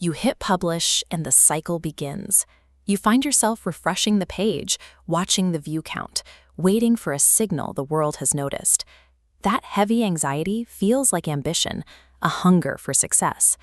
You hit publish, and the cycle begins. You find yourself refreshing the page, watching the view count, waiting for a signal the world has noticed. That heavy anxiety feels like ambition, a hunger for success.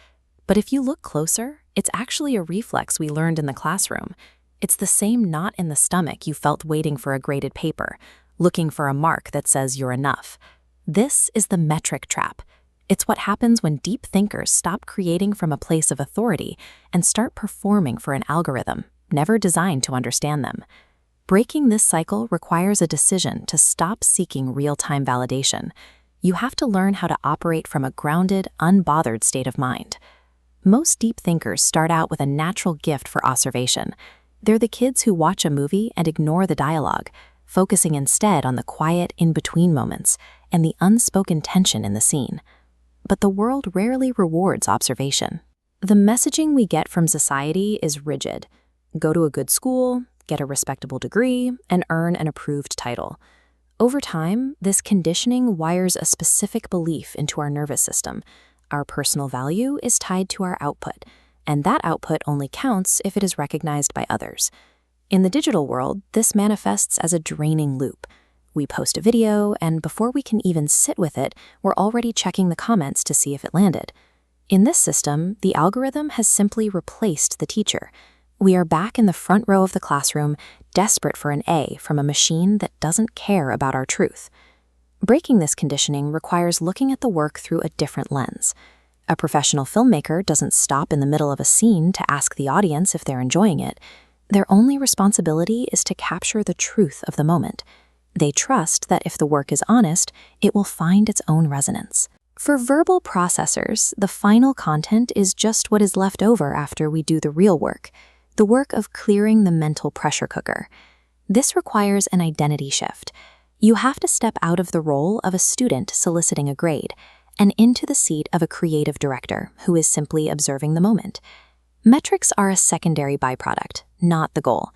But if you look closer, it's actually a reflex we learned in the classroom. It's the same knot in the stomach you felt waiting for a graded paper, looking for a mark that says you're enough. This is the metric trap. It's what happens when deep thinkers stop creating from a place of authority and start performing for an algorithm, never designed to understand them. Breaking this cycle requires a decision to stop seeking real-time validation. You have to learn how to operate from a grounded, unbothered state of mind. Most deep thinkers start out with a natural gift for observation. They're the kids who watch a movie and ignore the dialogue, focusing instead on the quiet in-between moments and the unspoken tension in the scene. But the world rarely rewards observation. The messaging we get from society is rigid. Go to a good school, get a respectable degree, and earn an approved title. Over time, this conditioning wires a specific belief into our nervous system. Our personal value is tied to our output, and that output only counts if it is recognized by others. In the digital world, this manifests as a draining loop. We post a video, and before we can even sit with it, we're already checking the comments to see if it landed. In this system, the algorithm has simply replaced the teacher. We are back in the front row of the classroom, desperate for an A from a machine that doesn't care about our truth. Breaking this conditioning requires looking at the work through a different lens. A professional filmmaker doesn't stop in the middle of a scene to ask the audience if they're enjoying it. Their only responsibility is to capture the truth of the moment. They trust that if the work is honest, it will find its own resonance. For verbal processors, the final content is just what is left over after we do the real work, the work of clearing the mental pressure cooker. This requires an identity shift. You have to step out of the role of a student soliciting a grade and into the seat of a creative director who is simply observing the moment. Metrics are a secondary byproduct, not the goal.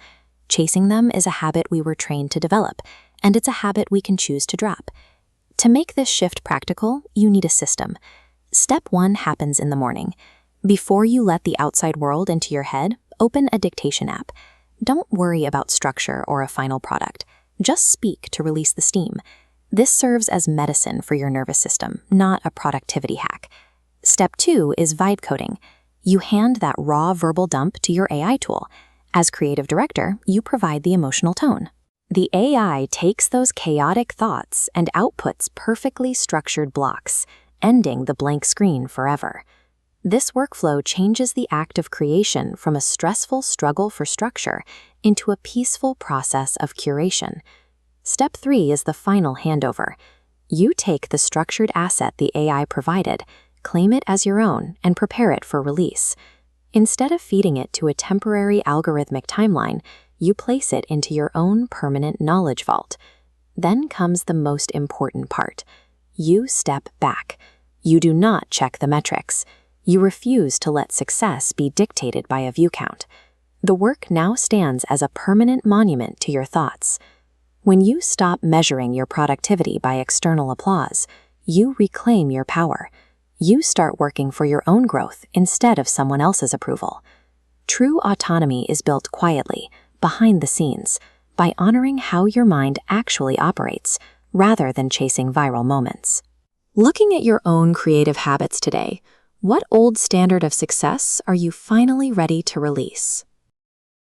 Chasing them is a habit we were trained to develop, and it's a habit we can choose to drop. To make this shift practical, you need a system. Step 1 happens in the morning. Before you let the outside world into your head, open a dictation app. Don't worry about structure or a final product. Just speak to release the steam. This serves as medicine for your nervous system, not a productivity hack. Step 2 is vibe coding. You hand that raw verbal dump to your AI tool. As creative director, you provide the emotional tone. The AI takes those chaotic thoughts and outputs perfectly structured blocks, ending the blank screen forever. This workflow changes the act of creation from a stressful struggle for structure into a peaceful process of curation. Step 3 is the final handover. You take the structured asset the AI provided, claim it as your own, and prepare it for release. Instead of feeding it to a temporary algorithmic timeline, you place it into your own permanent knowledge vault. Then comes the most important part. You step back. You do not check the metrics. You refuse to let success be dictated by a view count. The work now stands as a permanent monument to your thoughts. When you stop measuring your productivity by external applause, you reclaim your power. You start working for your own growth instead of someone else's approval. True autonomy is built quietly, behind the scenes, by honoring how your mind actually operates, rather than chasing viral moments. Looking at your own creative habits today, what old standard of success are you finally ready to release?